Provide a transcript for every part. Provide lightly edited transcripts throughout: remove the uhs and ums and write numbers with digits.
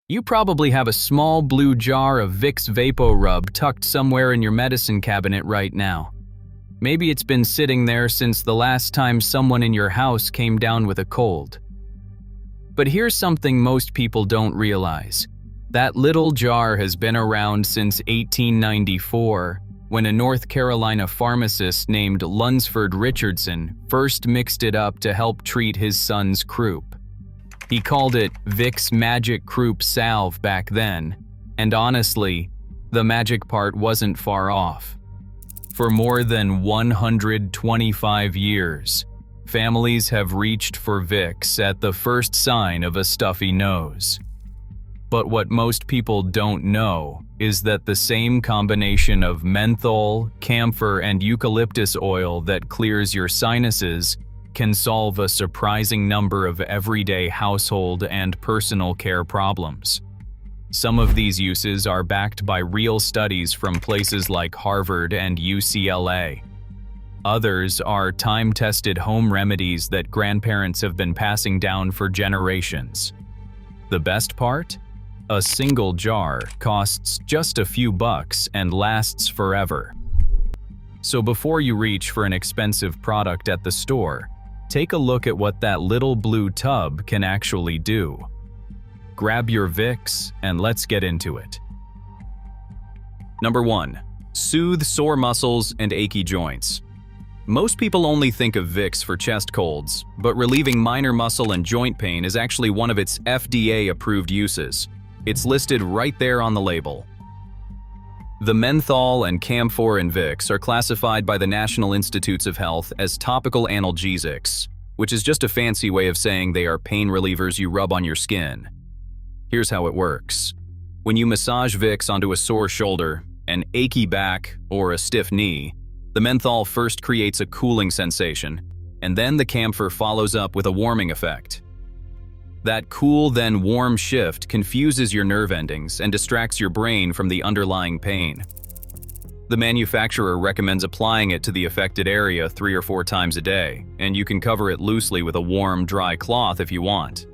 You probably have a small blue jar of Vicks VapoRub tucked somewhere in your medicine cabinet right now. Maybe it's been sitting there since the last time someone in your house came down with a cold. But here's something most people don't realize. That little jar has been around since 1894, when a North Carolina pharmacist named Lunsford Richardson first mixed it up to help treat his son's croup. He called it Vicks Magic Croup Salve back then, and honestly, the magic part wasn't far off. For more than 125 years, families have reached for Vicks at the first sign of a stuffy nose. But what most people don't know is that the same combination of menthol, camphor, and eucalyptus oil that clears your sinuses can solve a surprising number of everyday household and personal care problems. Some of these uses are backed by real studies from places like Harvard and UCLA. Others are time-tested home remedies that grandparents have been passing down for generations. The best part? A single jar costs just a few bucks and lasts forever. So before you reach for an expensive product at the store, take a look at what that little blue tub can actually do. Grab your Vicks and let's get into it. Number 1. Soothe sore muscles and achy joints. Most people only think of Vicks for chest colds, but relieving minor muscle and joint pain is actually one of its FDA-approved uses. It's listed right there on the label. The menthol and camphor in Vicks are classified by the National Institutes of Health as topical analgesics, which is just a fancy way of saying they are pain relievers you rub on your skin. Here's how it works. When you massage Vicks onto a sore shoulder, an achy back, or a stiff knee, the menthol first creates a cooling sensation, and then the camphor follows up with a warming effect. That cool then warm shift confuses your nerve endings and distracts your brain from the underlying pain. The manufacturer recommends applying it to the affected area 3 or 4 times a day, and you can cover it loosely with a warm, dry cloth if you want.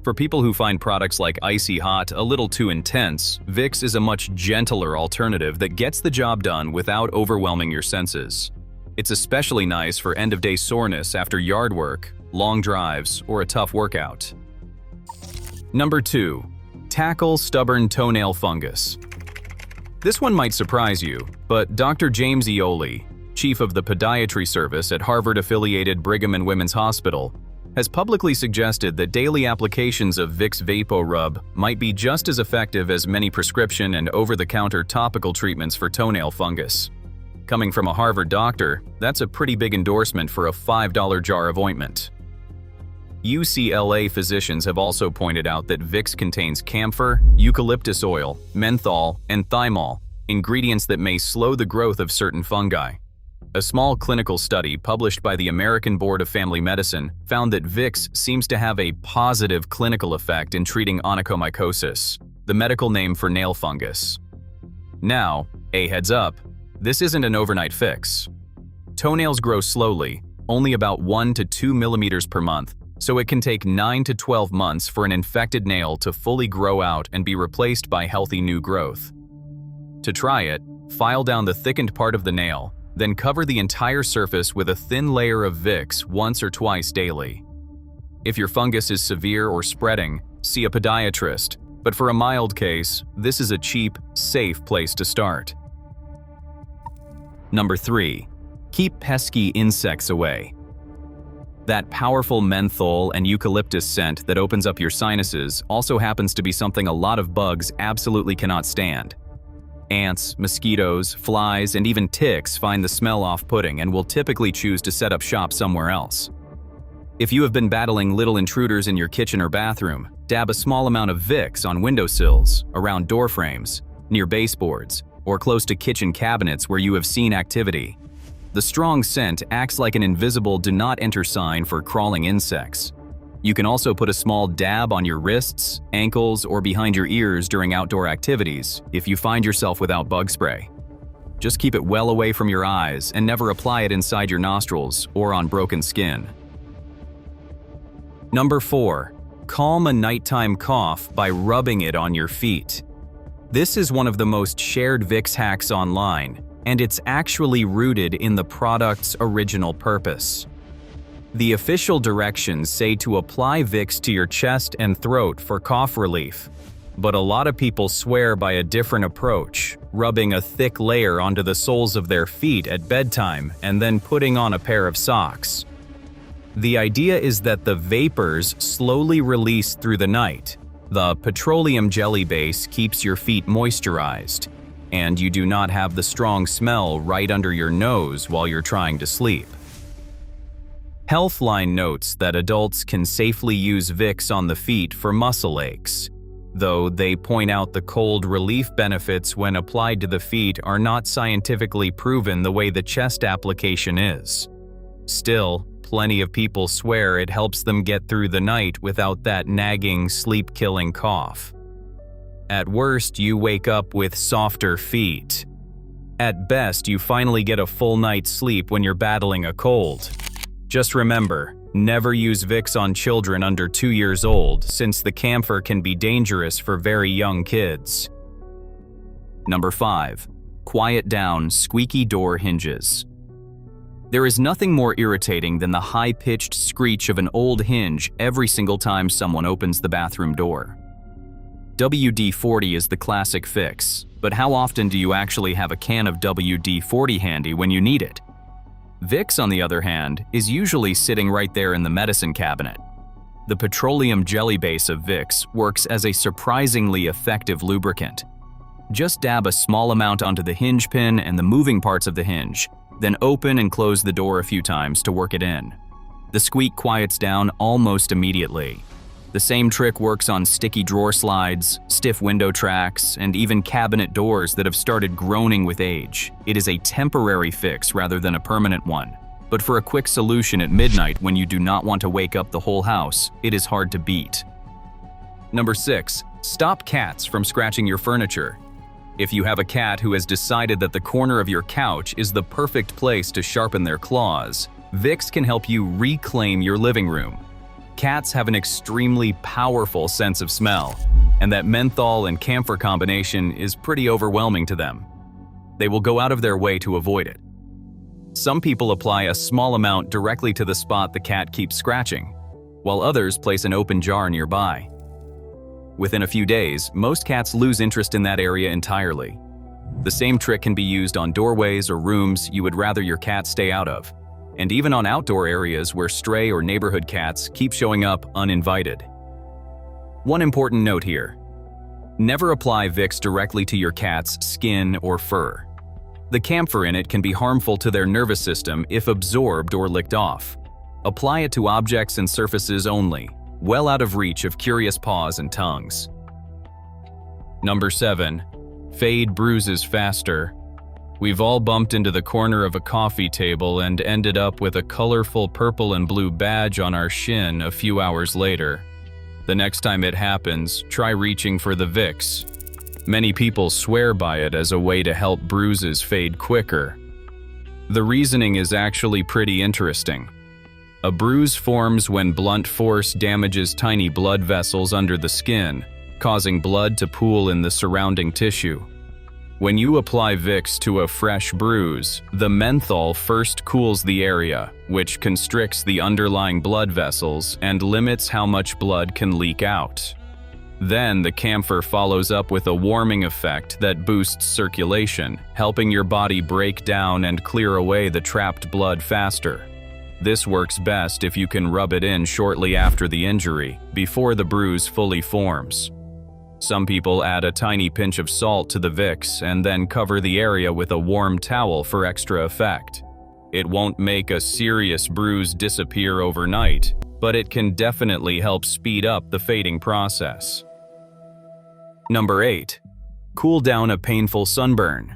For people who find products like icy hot a little too intense, Vicks is a much gentler alternative that gets the job done without overwhelming your senses. It's especially nice for end-of-day soreness after yard work, long drives, or a tough workout. Number 2. Tackle stubborn toenail fungus. This one might surprise you, but Dr. James Ioli, chief of the podiatry service at Harvard-affiliated Brigham and Women's Hospital, has publicly suggested that daily applications of Vicks VapoRub might be just as effective as many prescription and over-the-counter topical treatments for toenail fungus. Coming from a Harvard doctor, that's a pretty big endorsement for a $5 jar of ointment. UCLA physicians have also pointed out that Vicks contains camphor, eucalyptus oil, menthol, and thymol, ingredients that may slow the growth of certain fungi. A small clinical study published by the American Board of Family Medicine found that Vicks seems to have a positive clinical effect in treating onychomycosis, the medical name for nail fungus. Now, a heads up, this isn't an overnight fix. Toenails grow slowly, only about 1 to 2 millimeters per month, so it can take 9 to 12 months for an infected nail to fully grow out and be replaced by healthy new growth. To try it, file down the thickened part of the nail, then cover the entire surface with a thin layer of Vicks once or twice daily. If your fungus is severe or spreading, see a podiatrist, but for a mild case, this is a cheap, safe place to start. Number 3. Keep pesky insects away. That powerful menthol and eucalyptus scent that opens up your sinuses also happens to be something a lot of bugs absolutely cannot stand. Ants, mosquitoes, flies, and even ticks find the smell off-putting and will typically choose to set up shop somewhere else. If you have been battling little intruders in your kitchen or bathroom, dab a small amount of Vicks on windowsills, around door frames, near baseboards, or close to kitchen cabinets where you have seen activity. The strong scent acts like an invisible do not enter sign for crawling insects. You can also put a small dab on your wrists, ankles, or behind your ears during outdoor activities if you find yourself without bug spray. Just keep it well away from your eyes and never apply it inside your nostrils or on broken skin. Number 4. calm a nighttime cough by rubbing it on your feet. This is one of the most shared Vicks hacks online, and it's actually rooted in the product's original purpose. The official directions say to apply Vicks to your chest and throat for cough relief, but a lot of people swear by a different approach, rubbing a thick layer onto the soles of their feet at bedtime and then putting on a pair of socks. The idea is that the vapors slowly release through the night. The petroleum jelly base keeps your feet moisturized, and you do not have the strong smell right under your nose while you're trying to sleep. Healthline notes that adults can safely use Vicks on the feet for muscle aches, though they point out the cold relief benefits when applied to the feet are not scientifically proven the way the chest application is. Still, plenty of people swear it helps them get through the night without that nagging, sleep-killing cough. At worst, you wake up with softer feet. At best, you finally get a full night's sleep when you're battling a cold. Just remember, never use Vicks on children under 2 years old, since the camphor can be dangerous for very young kids. Number 5. Quiet down squeaky door hinges. There is nothing more irritating than the high-pitched screech of an old hinge every single time someone opens the bathroom door. WD-40 is the classic fix, but how often do you actually have a can of WD-40 handy when you need it? Vicks, on the other hand, is usually sitting right there in the medicine cabinet. The petroleum jelly base of Vicks works as a surprisingly effective lubricant. Just dab a small amount onto the hinge pin and the moving parts of the hinge, then open and close the door a few times to work it in. The squeak quiets down almost immediately. The same trick works on sticky drawer slides, stiff window tracks, and even cabinet doors that have started groaning with age. It is a temporary fix rather than a permanent one. But for a quick solution at midnight when you do not want to wake up the whole house, it is hard to beat. Number 6. Stop cats from scratching your furniture. If you have a cat who has decided that the corner of your couch is the perfect place to sharpen their claws, Vicks can help you reclaim your living room. Cats have an extremely powerful sense of smell, and that menthol and camphor combination is pretty overwhelming to them. They will go out of their way to avoid it. Some people apply a small amount directly to the spot the cat keeps scratching, while others place an open jar nearby. Within a few days, most cats lose interest in that area entirely. The same trick can be used on doorways or rooms you would rather your cat stay out of, and even on outdoor areas where stray or neighborhood cats keep showing up uninvited. One important note here: never apply Vicks directly to your cat's skin or fur. The camphor in it can be harmful to their nervous system if absorbed or licked off. Apply it to objects and surfaces only, well out of reach of curious paws and tongues. Number 7. Fade bruises faster. We've all bumped into the corner of a coffee table and ended up with a colorful purple and blue badge on our shin a few hours later. The next time it happens, try reaching for the Vicks. Many people swear by it as a way to help bruises fade quicker. The reasoning is actually pretty interesting. A bruise forms when blunt force damages tiny blood vessels under the skin, causing blood to pool in the surrounding tissue. When you apply Vicks to a fresh bruise, the menthol first cools the area, which constricts the underlying blood vessels and limits how much blood can leak out. Then the camphor follows up with a warming effect that boosts circulation, helping your body break down and clear away the trapped blood faster. This works best if you can rub it in shortly after the injury, before the bruise fully forms. Some people add a tiny pinch of salt to the Vicks and then cover the area with a warm towel for extra effect. It won't make a serious bruise disappear overnight, but it can definitely help speed up the fading process. Number 8. Cool down a painful sunburn.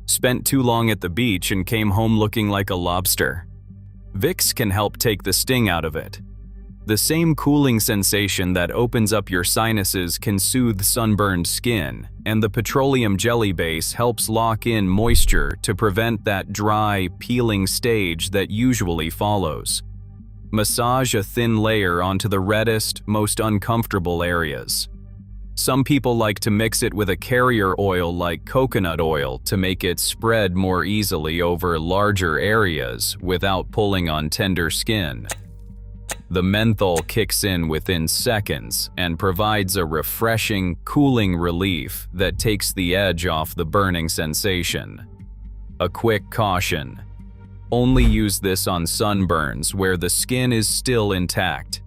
Spent too long at the beach and came home looking like a lobster. Vicks can help take the sting out of it. The same cooling sensation that opens up your sinuses can soothe sunburned skin, and the petroleum jelly base helps lock in moisture to prevent that dry, peeling stage that usually follows. Massage a thin layer onto the reddest, most uncomfortable areas. Some people like to mix it with a carrier oil like coconut oil to make it spread more easily over larger areas without pulling on tender skin. The menthol kicks in within seconds and provides a refreshing, cooling relief that takes the edge off the burning sensation. A quick caution: only use this on sunburns where the skin is still intact.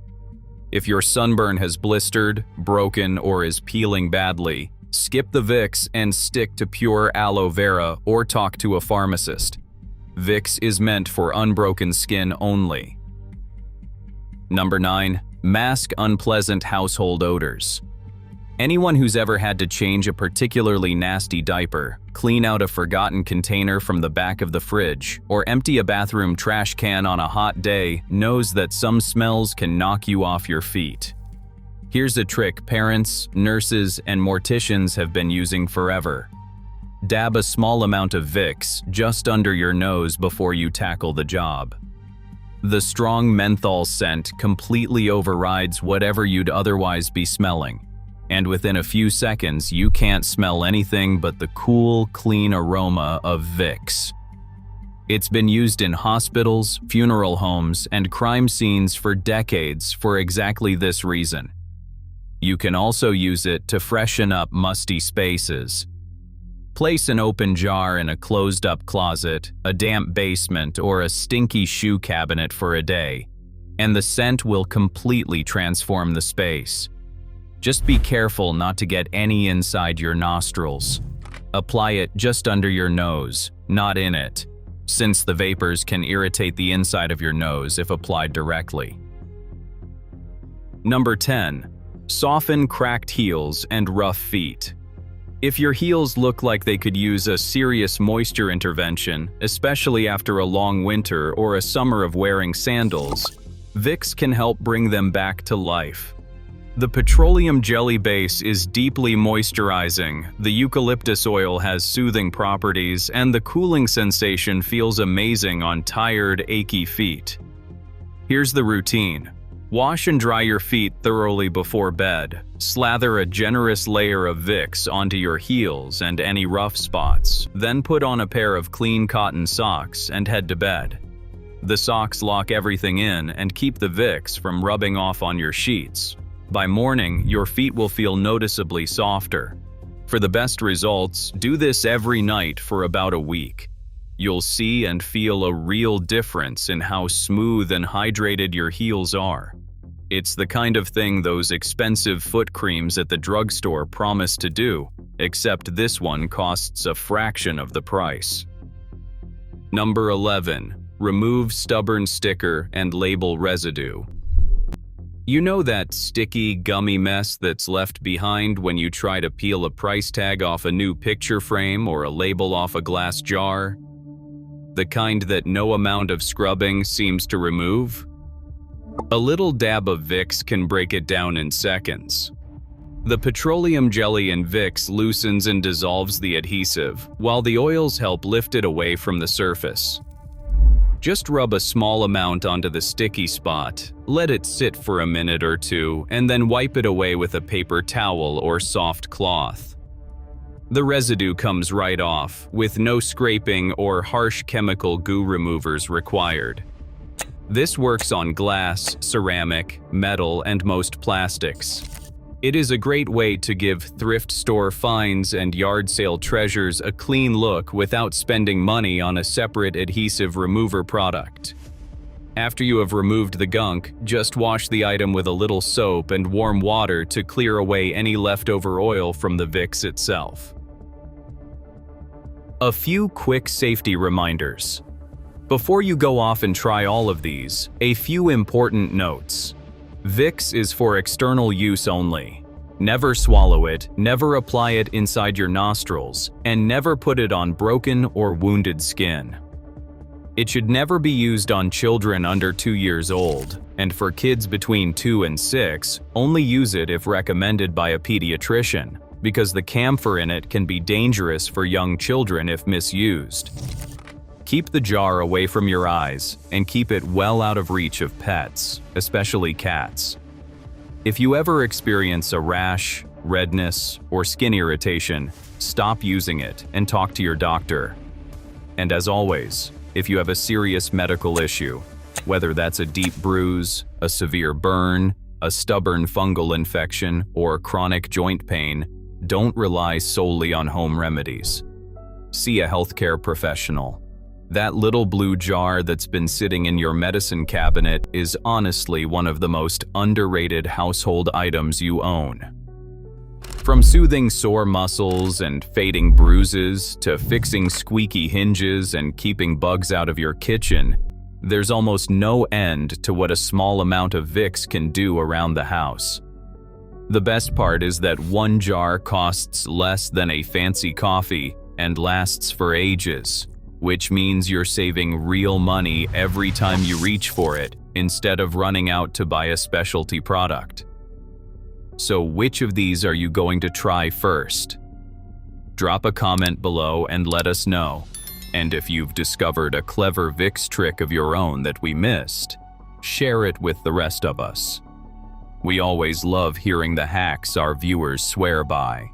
If your sunburn has blistered, broken, or is peeling badly, skip the Vicks and stick to pure aloe vera or talk to a pharmacist. Vicks is meant for unbroken skin only. Number 9. Mask unpleasant household odors. Anyone who's ever had to change a particularly nasty diaper, clean out a forgotten container from the back of the fridge, or empty a bathroom trash can on a hot day knows that some smells can knock you off your feet. Here's a trick parents, nurses, and morticians have been using forever. Dab a small amount of Vicks just under your nose before you tackle the job. The strong menthol scent completely overrides whatever you'd otherwise be smelling, and within a few seconds you can't smell anything but the cool, clean aroma of Vicks. It's been used in hospitals, funeral homes, and crime scenes for decades for exactly this reason. You can also use it to freshen up musty spaces. Place an open jar in a closed-up closet, a damp basement, or a stinky shoe cabinet for a day, and the scent will completely transform the space. Just be careful not to get any inside your nostrils. Apply it just under your nose, not in it, since the vapors can irritate the inside of your nose if applied directly. Number 10. Soften cracked heels and rough feet. If your heels look like they could use a serious moisture intervention, especially after a long winter or a summer of wearing sandals, Vicks can help bring them back to life. The petroleum jelly base is deeply moisturizing, the eucalyptus oil has soothing properties, and the cooling sensation feels amazing on tired, achy feet. Here's the routine. Wash and dry your feet thoroughly before bed. Slather a generous layer of Vicks onto your heels and any rough spots, then put on a pair of clean cotton socks and head to bed. The socks lock everything in and keep the Vicks from rubbing off on your sheets. By morning, your feet will feel noticeably softer. For the best results, do this every night for about a week. You'll see and feel a real difference in how smooth and hydrated your heels are. It's the kind of thing those expensive foot creams at the drugstore promise to do, except this one costs a fraction of the price. Number 11. Remove stubborn sticker and label residue. You know that sticky, gummy mess that's left behind when you try to peel a price tag off a new picture frame or a label off a glass jar? The kind that no amount of scrubbing seems to remove? A little dab of Vicks can break it down in seconds. The petroleum jelly in Vicks loosens and dissolves the adhesive, while the oils help lift it away from the surface. Just rub a small amount onto the sticky spot, let it sit for a minute or two, and then wipe it away with a paper towel or soft cloth. The residue comes right off, with no scraping or harsh chemical goo removers required. This works on glass, ceramic, metal, and most plastics. It is a great way to give thrift store finds and yard sale treasures a clean look without spending money on a separate adhesive remover product. After you have removed the gunk, just wash the item with a little soap and warm water to clear away any leftover oil from the Vicks itself. A few quick safety reminders. Before you go off and try all of these, a few important notes. Vicks is for external use only. Never swallow it, never apply it inside your nostrils, and never put it on broken or wounded skin. It should never be used on children under 2 years old, and for kids between 2 and 6, only use it if recommended by a pediatrician, because the camphor in it can be dangerous for young children if misused. Keep the jar away from your eyes and keep it well out of reach of pets, especially cats. If you ever experience a rash, redness, or skin irritation, stop using it and talk to your doctor. And as always, if you have a serious medical issue, whether that's a deep bruise, a severe burn, a stubborn fungal infection, or chronic joint pain, don't rely solely on home remedies. See a healthcare professional. That little blue jar that's been sitting in your medicine cabinet is honestly one of the most underrated household items you own. From soothing sore muscles and fading bruises to fixing squeaky hinges and keeping bugs out of your kitchen, there's almost no end to what a small amount of Vicks can do around the house. The best part is that one jar costs less than a fancy coffee and lasts for ages, which means you're saving real money every time you reach for it instead of running out to buy a specialty product. So which of these are you going to try first? Drop a comment below and let us know. And if you've discovered a clever Vicks trick of your own that we missed, share it with the rest of us. We always love hearing the hacks our viewers swear by.